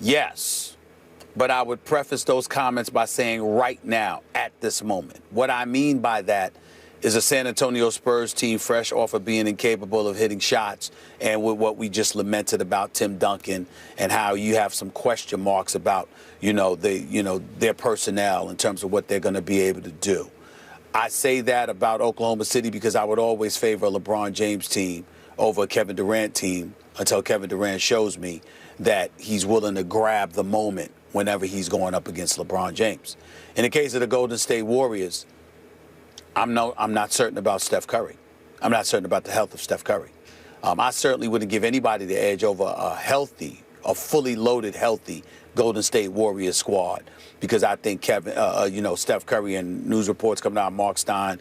Yes, but I would preface those comments by saying right now, at this moment. What I mean by that is a San Antonio Spurs team fresh off of being incapable of hitting shots, and with what we just lamented about Tim Duncan and how you have some question marks about, their personnel in terms of what they're going to be able to do. I say that about Oklahoma City because I would always favor a LeBron James team over a Kevin Durant team until Kevin Durant shows me that he's willing to grab the moment whenever he's going up against LeBron James. In the case of the Golden State Warriors, I'm not certain about Steph Curry. I'm not certain about the health of Steph Curry. I certainly wouldn't give anybody the edge over a fully loaded, healthy Golden State Warriors squad because I think Steph Curry, and news reports coming out, Mark Stein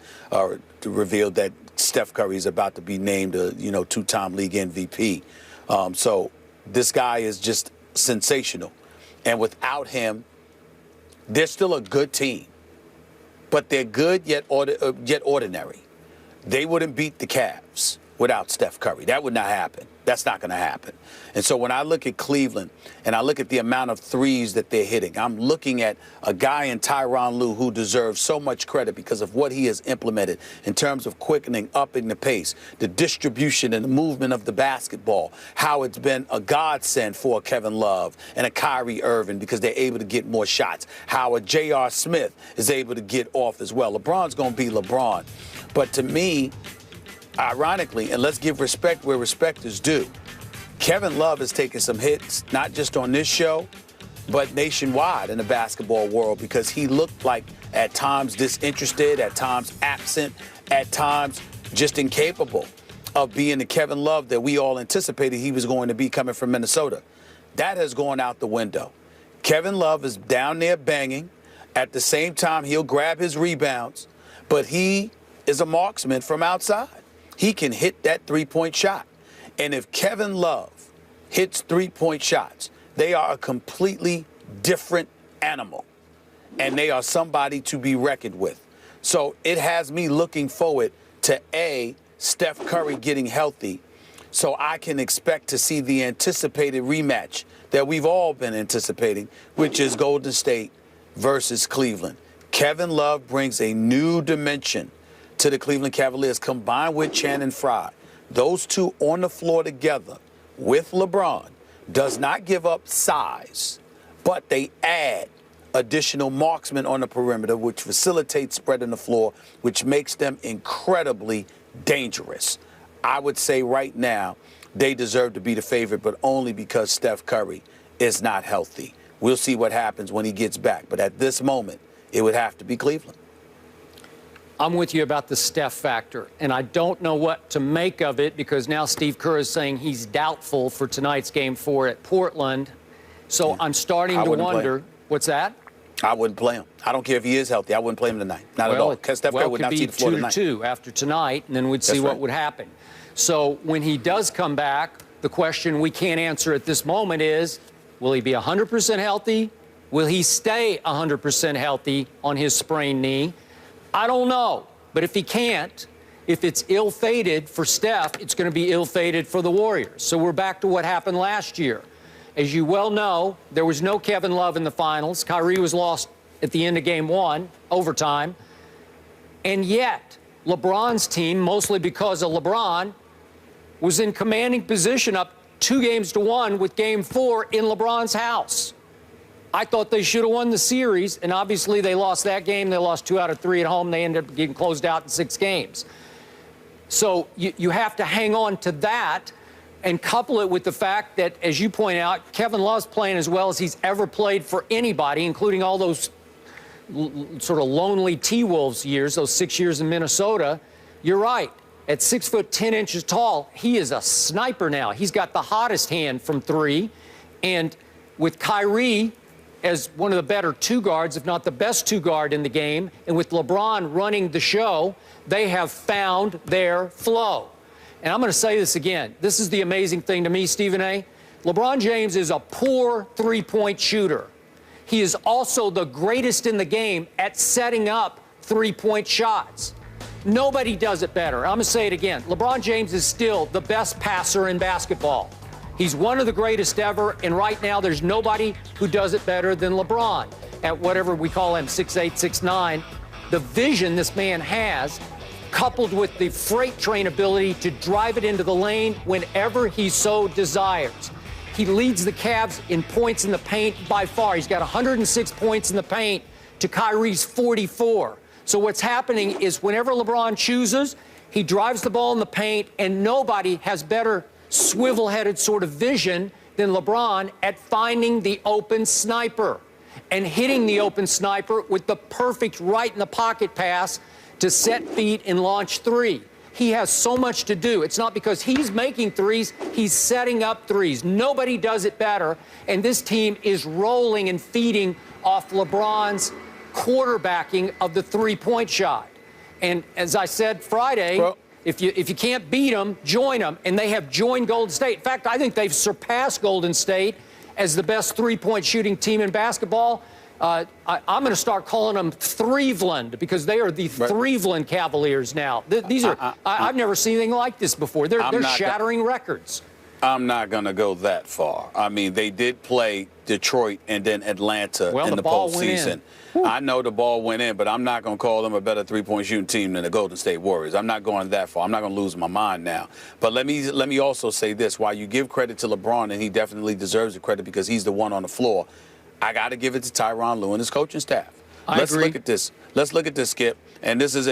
revealed that Steph Curry is about to be named a two-time league MVP. So this guy is just sensational. And without him, they're still a good team. But they're good yet ordinary. They wouldn't beat the Cavs without Steph Curry. That would not happen. That's not going to happen. And so when I look at Cleveland and I look at the amount of threes that they're hitting, I'm looking at a guy in Tyronn Lue who deserves so much credit because of what he has implemented in terms of quickening, upping the pace, the distribution and the movement of the basketball, how it's been a godsend for a Kevin Love and a Kyrie Irving because they're able to get more shots, how a J.R. Smith is able to get off as well. LeBron's going to be LeBron. But to me, ironically, and let's give respect where respect is due, Kevin Love has taken some hits, not just on this show, but nationwide in the basketball world because he looked like at times disinterested, at times absent, at times just incapable of being the Kevin Love that we all anticipated he was going to be coming from Minnesota. That has gone out the window. Kevin Love is down there banging. At the same time, he'll grab his rebounds, but he is a marksman from outside. He can hit that three-point shot. And if Kevin Love hits three-point shots, they are a completely different animal. And they are somebody to be reckoned with. So it has me looking forward to, A, Steph Curry getting healthy so I can expect to see the anticipated rematch that we've all been anticipating, which is Golden State versus Cleveland. Kevin Love brings a new dimension to the Cleveland Cavaliers, combined with Channing Frye. Those two on the floor together with LeBron does not give up size, but they add additional marksmen on the perimeter, which facilitates spreading the floor, which makes them incredibly dangerous. I would say right now they deserve to be the favorite, but only because Steph Curry is not healthy. We'll see what happens when he gets back. But at this moment, it would have to be Cleveland. I'm with you about the Steph factor, and I don't know what to make of it because now Steve Kerr is saying he's doubtful for tonight's Game 4 at Portland. So I'm starting to wonder. What's that? I wouldn't play him. I don't care if he is healthy. I wouldn't play him tonight. Not at all. Because Steph Curry would not see the floor tonight. It could be 2-2 after tonight, and then we'd see what would happen. So when he does come back, the question we can't answer at this moment is, will he be 100% healthy? Will he stay 100% healthy on his sprained knee? I don't know. But if he can't, if it's ill-fated for Steph, it's going to be ill-fated for the Warriors. So we're back to what happened last year. As you well know, there was no Kevin Love in the finals. Kyrie was lost at the end of Game 1, overtime. And yet, LeBron's team, mostly because of LeBron, was in commanding position up 2-1 with Game 4 in LeBron's house. I thought they should have won the series, and obviously they lost that game. They lost 2 out of 3 at home. They ended up getting closed out in 6 games. So you have to hang on to that and couple it with the fact that, as you point out, Kevin Love's playing as well as he's ever played for anybody, including all those sort of lonely T-Wolves years, those 6 years in Minnesota. You're right. At 6'10" tall, he is a sniper now. He's got the hottest hand from 3. And with Kyrie as one of the better 2 guards, if not the best 2 guard in the game, and with LeBron running the show, they have found their flow. And I'm going to say this again. This is the amazing thing to me, Stephen A. LeBron James is a poor three-point shooter. He is also the greatest in the game at setting up three-point shots. Nobody does it better. I'm going to say it again. LeBron James is still the best passer in basketball. He's one of the greatest ever, and right now there's nobody who does it better than LeBron at whatever we call him, 6'8", 6'9". The vision this man has, coupled with the freight train ability to drive it into the lane whenever he so desires. He leads the Cavs in points in the paint by far. He's got 106 points in the paint to Kyrie's 44. So what's happening is whenever LeBron chooses, he drives the ball in the paint, and nobody has better swivel-headed sort of vision than LeBron at finding the open sniper and hitting the open sniper with the perfect right-in-the-pocket pass to set feet and launch three. He has so much to do. It's not because he's making threes, he's setting up threes. Nobody does it better, and this team is rolling and feeding off LeBron's quarterbacking of the three-point shot. And as I said Friday, if you can't beat them, join them, and they have joined Golden State. In fact, I think they've surpassed Golden State as the best three-point shooting team in basketball. I'm going to start calling them Threevland because they are the Threevland Cavaliers now. These are I've never seen anything like this before. They're shattering records. I'm not going to go that far. I mean, they did play Detroit and then Atlanta in the postseason. I know the ball went in, but I'm not going to call them a better three-point shooting team than the Golden State Warriors. I'm not going that far. I'm not going to lose my mind now. But let me also say this. While you give credit to LeBron, and he definitely deserves the credit because he's the one on the floor, I got to give it to Tyronn Lue and his coaching staff. Let's look at this. Let's look at this, Skip. And this is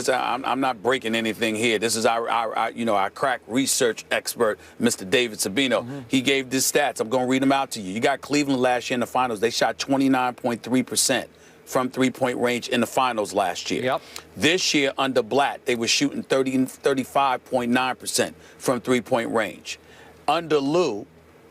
I'm not breaking anything here. This is our crack research expert, Mr. David Sabino. He gave these stats. I'm going to read them out to you. You got Cleveland last year in the finals. They shot 29.3% from three-point range in the finals last year. Yep. This year under Blatt, they were shooting 35.9% from three-point range. Under Lue,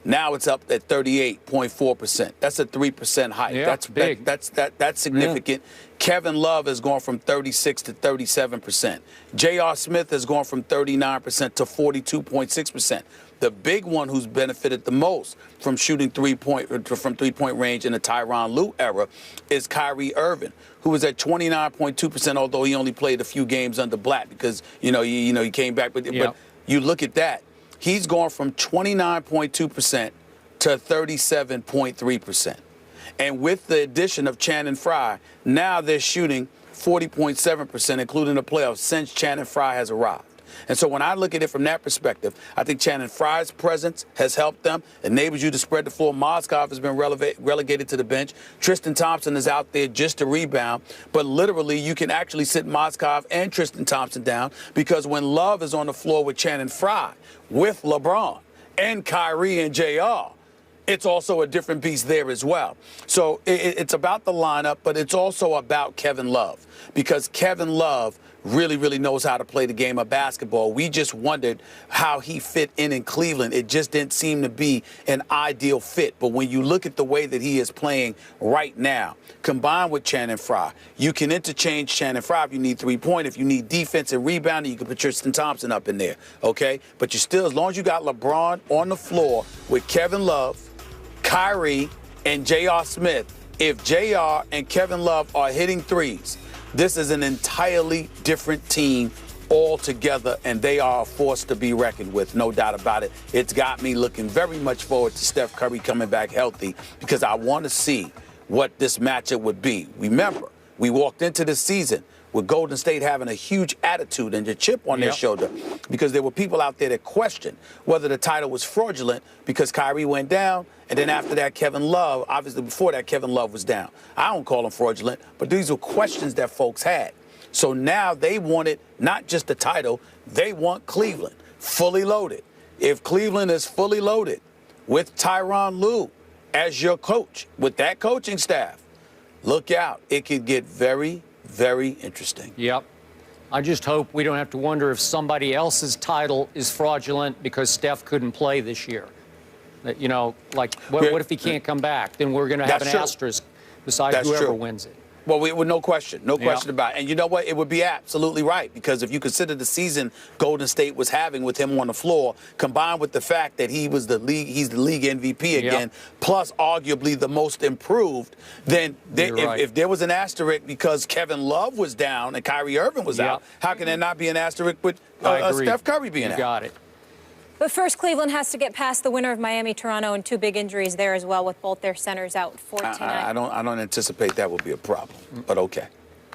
now it's up at 38.4%. That's a 3% hike. Yeah, that's big. That's significant. Yeah. Kevin Love has gone from 36 to 37%. J.R. Smith has gone from 39% to 42.6%. The big one who's benefited the most from shooting three-point range in the Tyronn Lue era is Kyrie Irving, who was at 29.2%, although he only played a few games under Blatt because he came back. But you look at that. He's gone from 29.2% to 37.3%. And with the addition of Channing Frye, now they're shooting 40.7%, including the playoffs, since Channing Frye has arrived. And so when I look at it from that perspective, I think Channing Frye's presence has helped them, enables you to spread the floor. Mozgov has been relegated to the bench. Tristan Thompson is out there just to rebound. But literally, you can actually sit Mozgov and Tristan Thompson down because when Love is on the floor with Channing Frye, with LeBron and Kyrie and JR, it's also a different beast there as well. So it's about the lineup, but it's also about Kevin Love because Kevin Love really, really knows how to play the game of basketball. We just wondered how he fit in Cleveland. It just didn't seem to be an ideal fit. But when you look at the way that he is playing right now, combined with Channing Frye, you can interchange Channing Frye if you need three-point. If you need defense and rebounding, you can put Tristan Thompson up in there, okay? But you still, as long as you got LeBron on the floor with Kevin Love, Kyrie, and J.R. Smith, if J.R. and Kevin Love are hitting threes, this is an entirely different team altogether, and they are a force to be reckoned with, no doubt about it. It's got me looking very much forward to Steph Curry coming back healthy because I want to see what this matchup would be. Remember, we walked into this season with Golden State having a huge attitude and a chip on their shoulder because there were people out there that questioned whether the title was fraudulent because Kyrie went down, and then after that, Kevin Love, obviously before that, Kevin Love was down. I don't call them fraudulent, but these were questions that folks had. So now they wanted not just the title, they want Cleveland fully loaded. If Cleveland is fully loaded with Tyronn Lue as your coach, with that coaching staff, look out. It could get very, very interesting. Yep. I just hope we don't have to wonder if somebody else's title is fraudulent because Steph couldn't play this year. You know, like, what if he can't come back? Then we're going to have an asterisk beside whoever wins it. Well, no question about it. And you know what? It would be absolutely right because if you consider the season Golden State was having with him on the floor, combined with the fact that he's the league MVP again, plus arguably the most improved, then if there was an asterisk because Kevin Love was down and Kyrie Irving was out, how can there not be an asterisk with Steph Curry being out? Got it. But first, Cleveland has to get past the winner of Miami, Toronto, and 2 big injuries there as well, with both their centers out for tonight. I don't anticipate that will be a problem, but okay.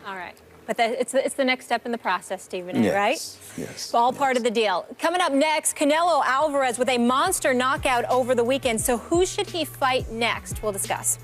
All right. But it's the next step in the process, Stephen, yes, right? Yes. All part of the deal. Coming up next, Canelo Alvarez with a monster knockout over the weekend. So who should he fight next? We'll discuss.